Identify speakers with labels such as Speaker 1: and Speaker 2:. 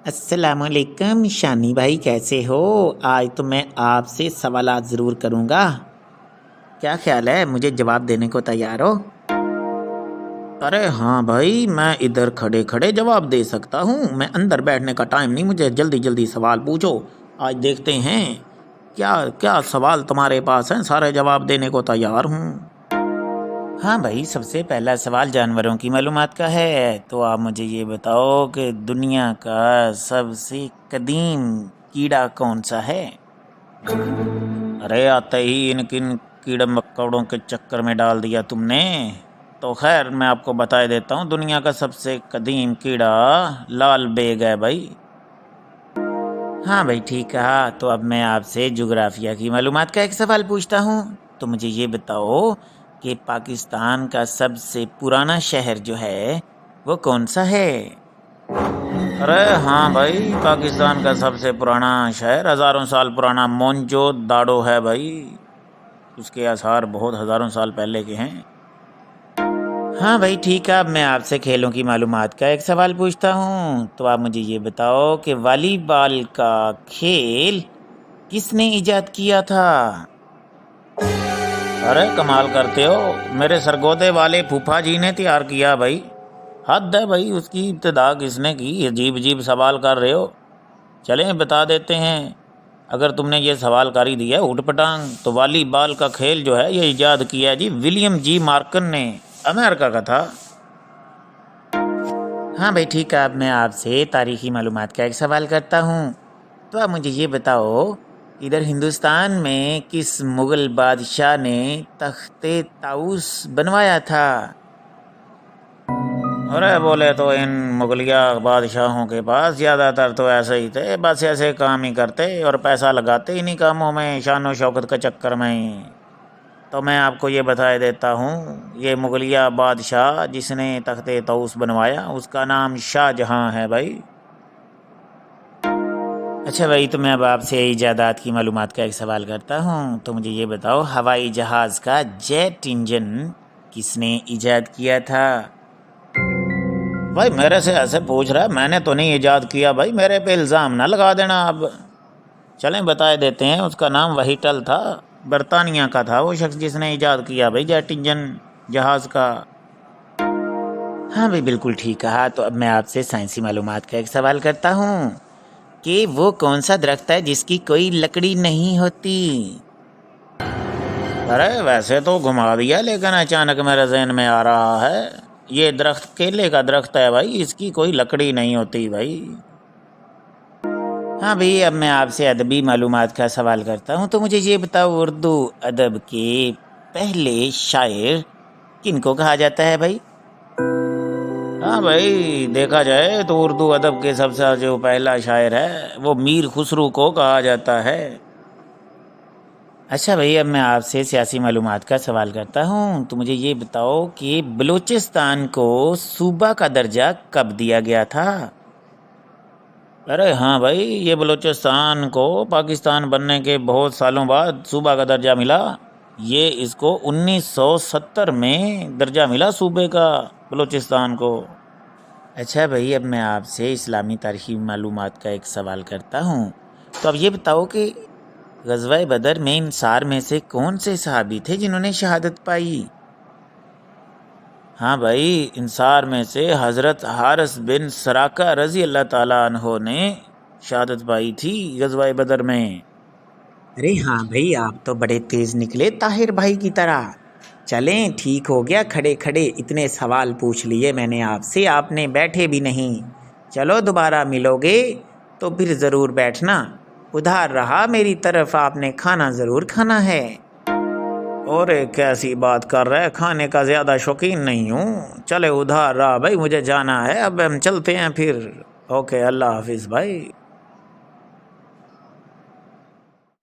Speaker 1: السلام علیکم شانی بھائی، کیسے ہو؟ آج تو میں آپ سے سوالات ضرور کروں گا۔ کیا خیال ہے، مجھے جواب دینے کو تیار ہو؟ ارے ہاں بھائی، میں ادھر کھڑے کھڑے جواب دے سکتا ہوں، میں اندر بیٹھنے کا ٹائم نہیں، مجھے جلدی جلدی سوال پوچھو۔ آج دیکھتے ہیں کیا کیا سوال تمہارے پاس ہیں، سارے جواب دینے کو تیار ہوں۔ ہاں بھائی، سب سے پہلا سوال جانوروں کی معلومات کا ہے، تو آپ مجھے یہ بتاؤ کہ دنیا کا سب سے قدیم کیڑا کون سا ہے؟ ارے آتے ہی ان کن کیڑے مکوڑوں کے چکر میں ڈال دیا تم نے۔ تو خیر میں آپ کو بتا دیتا ہوں، دنیا کا سب سے قدیم کیڑا لال بیگ ہے بھائی۔ ہاں بھائی ٹھیک کہا۔ تو اب میں آپ سے جغرافیہ کی معلومات کا ایک سوال پوچھتا ہوں، تو مجھے یہ بتاؤ کہ پاکستان کا سب سے پرانا شہر جو ہے وہ کون سا ہے؟ ارے ہاں بھائی، پاکستان کا سب سے پرانا شہر ہزاروں سال پرانا مونجو داڑو ہے بھائی، اس کے آثار بہت ہزاروں سال پہلے کے ہیں۔ ہاں بھائی ٹھیک ہے، اب میں آپ سے کھیلوں کی معلومات کا ایک سوال پوچھتا ہوں، تو آپ مجھے یہ بتاؤ کہ والی بال کا کھیل کس نے ایجاد کیا تھا؟ ارے کمال کرتے ہو، میرے سرگودے والے پھوپھا جی نے تیار کیا بھائی۔ حد ہے بھائی، اس کی ابتدا کس نے کی؟ عجیب عجیب سوال کر رہے ہو۔ چلیں بتا دیتے ہیں، اگر تم نے یہ سوال کاری دیا ہے اٹھ پٹانگ، تو والی بال کا کھیل جو ہے یہ ایجاد کیا ہے جی ولیم جی مارکن نے، امریکہ کا تھا۔ ہاں بھائی ٹھیک ہے، اب میں آپ سے تاریخی معلومات کا ایک سوال کرتا ہوں، تو آپ مجھے یہ بتاؤ کہ ادھر ہندوستان میں کس مغل بادشاہ نے تخت طاؤس بنوایا تھا؟ ارے بولے تو ان مغلیہ بادشاہوں کے پاس زیادہ تر تو ایسے ہی تھے، بس ایسے کام ہی کرتے اور پیسہ لگاتے انہیں کاموں میں، شان و شوکت کے چکر میں ہی۔ تو میں آپ کو یہ بتا دیتا ہوں، یہ مغلیہ بادشاہ جس نے تخت طاؤس بنوایا اس کا نام شاہ جہاں ہے بھائی۔ اچھا بھائی، تو میں اب آپ سے ایجادات کی معلومات کا ایک سوال کرتا ہوں، تو مجھے یہ بتاؤ ہوائی جہاز کا جیٹ انجن کس نے ایجاد کیا تھا؟ بھائی میرے سے ایسے پوچھ رہا ہے، میں نے تو نہیں ایجاد کیا بھائی، میرے پہ الزام نہ لگا دینا اب۔ چلیں بتا دیتے ہیں، اس کا نام وہیٹل تھا، برطانیہ کا تھا وہ شخص جس نے ایجاد کیا بھائی جیٹ انجن جہاز کا۔ ہاں بھائی بالکل ٹھیک کہا۔ تو اب میں آپ سے سائنسی معلومات کا ایک سوال کرتا ہوں کہ وہ کون سا درخت ہے جس کی کوئی لکڑی نہیں ہوتی؟ ارے ویسے تو گھما دیا، لیکن اچانک میرے ذہن میں آ رہا ہے، یہ درخت کیلے کا درخت ہے بھائی، اس کی کوئی لکڑی نہیں ہوتی بھائی۔ ہاں بھئی، اب میں آپ سے ادبی معلومات کا سوال کرتا ہوں، تو مجھے یہ بتاؤ اردو ادب کے پہلے شاعر کن کو کہا جاتا ہے بھائی؟ ہاں بھائی، دیکھا جائے تو اردو ادب کے سب سے جو پہلا شاعر ہے وہ میر خسرو کو کہا جاتا ہے۔ اچھا بھئی، اب میں آپ سے سیاسی معلومات کا سوال کرتا ہوں، تو مجھے یہ بتاؤ کہ بلوچستان کو صوبہ کا درجہ کب دیا گیا تھا؟ ارے ہاں بھائی، یہ بلوچستان کو پاکستان بننے کے بہت سالوں بعد صوبہ کا درجہ ملا، یہ اس کو 1970 میں درجہ ملا صوبے کا بلوچستان کو۔ اچھا بھائی، اب میں آپ سے اسلامی تاریخی معلومات کا ایک سوال کرتا ہوں، تو اب یہ بتاؤ کہ غزوہ بدر میں انصار میں سے کون سے صحابی تھے جنہوں نے شہادت پائی؟ ہاں بھائی، انصار میں سے حضرت حارث بن سراقہ رضی اللہ تعالیٰ عنہ نے شہادت پائی تھی غزوہ بدر میں۔ ارے ہاں بھائی، آپ تو بڑے تیز نکلے طاہر بھائی کی طرح۔ چلیں ٹھیک ہو گیا، کھڑے کھڑے اتنے سوال پوچھ لیے میں نے آپ سے، آپ نے بیٹھے بھی نہیں۔ چلو دوبارہ ملو گے تو پھر ضرور بیٹھنا، ادھار رہا میری طرف، آپ نے کھانا ضرور کھانا ہے۔ اور کیسی بات کر رہے، کھانے کا زیادہ شوقین نہیں ہوں، چلے ادھار رہا بھائی، مجھے جانا ہے، اب ہم چلتے ہیں پھر۔ اوکے، اللہ حافظ بھائی۔